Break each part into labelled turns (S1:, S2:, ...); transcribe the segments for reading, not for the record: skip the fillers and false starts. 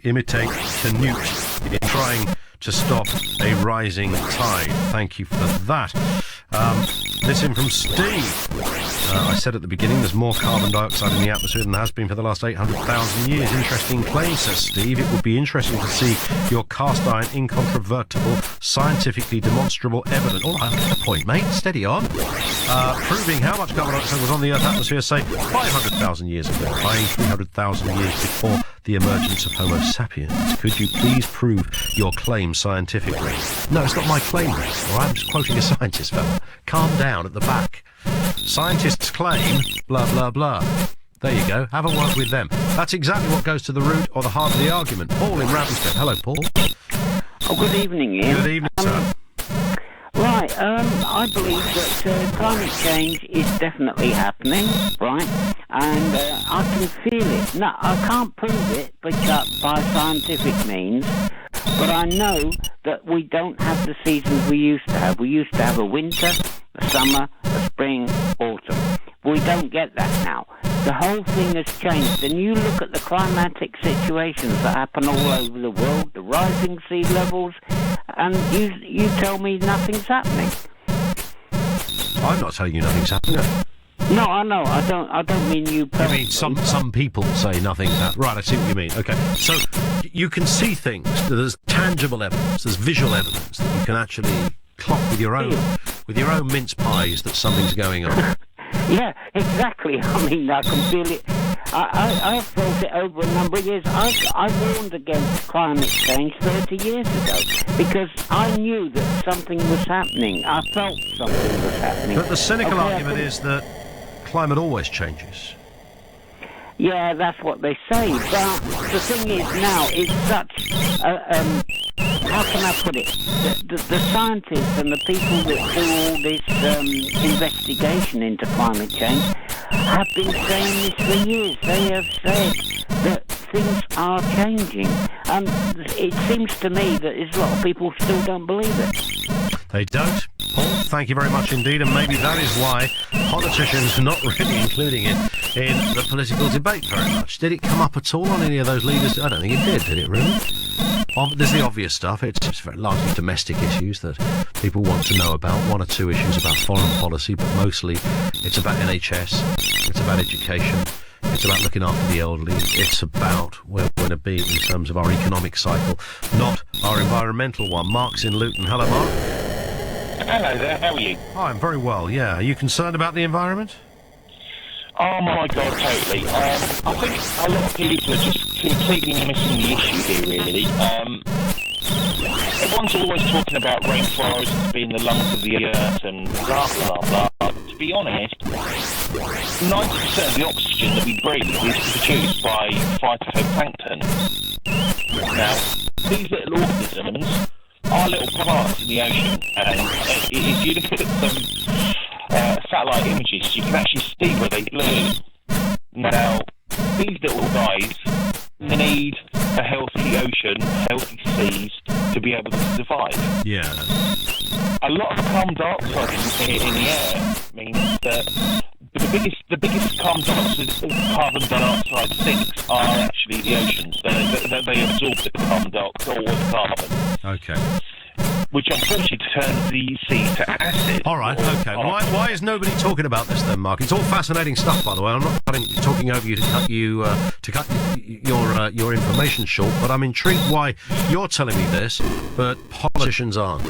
S1: imitate Canute in trying to stop a rising tide. Thank you for that. This in from Steve. I said at the beginning there's more carbon dioxide in the atmosphere than there has been for the last 800,000 years. Interesting claim, says Steve. It would be interesting to see your cast iron, incontrovertible, scientifically demonstrable evidence. All right, that's the point, mate. Steady on. Proving how much carbon dioxide was on the Earth's atmosphere, say, 500,000 years ago, i.e. 300,000 years before the emergence of Homo sapiens. Could you please prove your claim scientifically? No, it's not my claim, mate. All right, I'm just quoting a scientist, fella. Calm down at the back. Scientists claim, blah, blah, blah. There you go. Have a word with them. That's exactly what goes to the root or the heart of the argument. Paul in Ravenston. Hello, Paul.
S2: Oh, good evening, Ian.
S1: Good evening, sir.
S2: Right, I believe that climate change is definitely happening, right? And I can feel it. No, I can't prove it by scientific means, but I know that we don't have the seasons we used to have. We used to have a winter, a summer, a spring, autumn. We don't get that now. The whole thing has changed, and you look at the climatic situations that happen all over the world, the rising sea levels, and you tell me nothing's happening.
S1: I'm not telling you nothing's happening.
S2: No, I know. I don't mean you personally.
S1: You mean some people say nothing's happening. Right, I see what you mean. Okay, so you can see things. There's tangible evidence. There's visual evidence that you can actually clock with your own mince pies that something's going on.
S2: Yeah, exactly. I mean, I can feel it. I've felt it over a number of years. I warned against climate change 30 years ago because I knew that something was happening. I felt something was happening.
S1: But the cynical argument is that climate always changes.
S2: Yeah, that's what they say. But the thing is now, it's such how can I put it? The scientists and the people that do all this investigation into climate change have been saying this for years. They have said that things are changing. And it seems to me that there's a lot of people still don't believe it.
S1: They don't. Paul, thank you very much indeed, and maybe that is why politicians are not really including it in the political debate very much. Did it come up at all on any of those leaders? I don't think it did it really? There's the obvious stuff. It's very largely domestic issues that people want to know about. One or two issues about foreign policy, but mostly it's about NHS, it's about education, it's about looking after the elderly, it's about where we're going to be in terms of our economic cycle, not our environmental one. Mark's in Luton. Hello, Mark.
S3: Hello there, how are you?
S1: Hi, I'm very well, yeah. Are you concerned about the environment?
S3: Oh my God, totally. I think a lot of people are just completely missing the issue here, really. Everyone's always talking about rainforests being the lungs of the earth and blah, blah, blah. To be honest, 90% of the oxygen that we breathe is produced by phytoplankton. Now, these little organisms are little plants in the ocean, and if you look at some satellite images, you can actually see where they bloom. Now, these little guys need a healthy ocean, healthy seas to be able to survive.
S1: Yeah.
S3: A lot of carbon dioxide in the air means that the biggest carbon dioxide sinks are actually the oceans. They absorb the carbon dioxide or the carbon.
S1: Okay.
S3: Which unfortunately turns the sea to acid.
S1: All right, okay. Why is nobody talking about this then, Mark? It's all fascinating stuff, by the way. I'm not talking over you to cut your information short, but I'm intrigued why you're telling me this, but politicians aren't.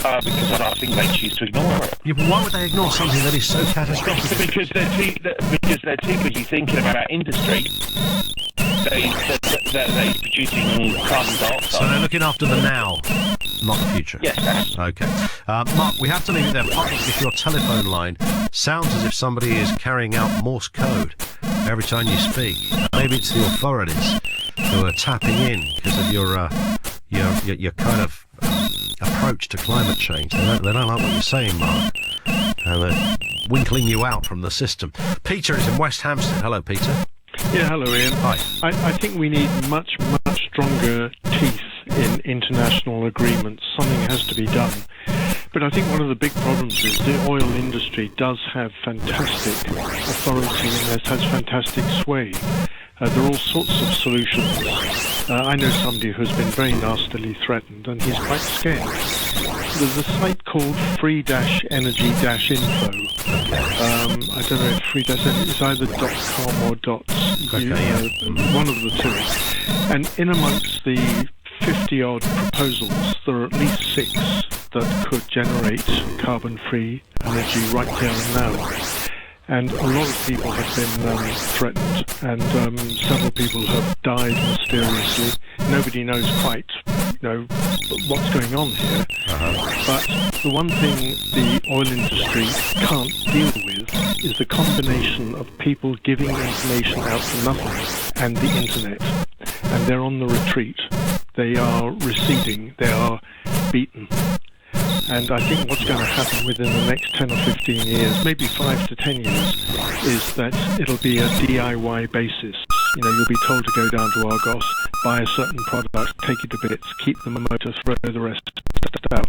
S3: Because I think they choose to ignore it.
S1: Yeah, but why would they ignore something that is so catastrophic?
S3: Because they're too busy thinking about industry. They're producing carbon dioxide.
S1: So they're looking after the now, not the future.
S3: Yes.
S1: Okay. Mark, we have to leave it there. Partly if your telephone line sounds as if somebody is carrying out Morse code every time you speak. Maybe it's the authorities who are tapping in because of your kind of approach to climate change. They don't like what you're saying, Mark. And they're winkling you out from the system. Peter is in West Hampstead. Hello, Peter.
S4: Yeah, hello, Ian.
S1: Hi.
S4: I think we need much stronger teeth in international agreements. Something has to be done. But I think one of the big problems is the oil industry does have fantastic authority and has fantastic sway. There are all sorts of solutions. I know somebody who's been very nastily threatened, and he's quite scared. There's a site called free-energy-info. I don't know if free-energy is either .com or one of the two. And in amongst the 50-odd proposals, there are at least 6 that could generate carbon-free energy right here and now. And a lot of people have been threatened, and several people have died mysteriously. Nobody knows quite, what's going on here. But the one thing the oil industry can't deal with is the combination of people giving information out for nothing and the internet. And they're on the retreat. They are receding. They are beaten. And I think what's going to happen within the next 10 or 15 years, maybe 5 to 10 years, is that it'll be a DIY basis. You'll be told to go down to Argos, buy a certain product, take it to bits, keep the motor, throw the rest out.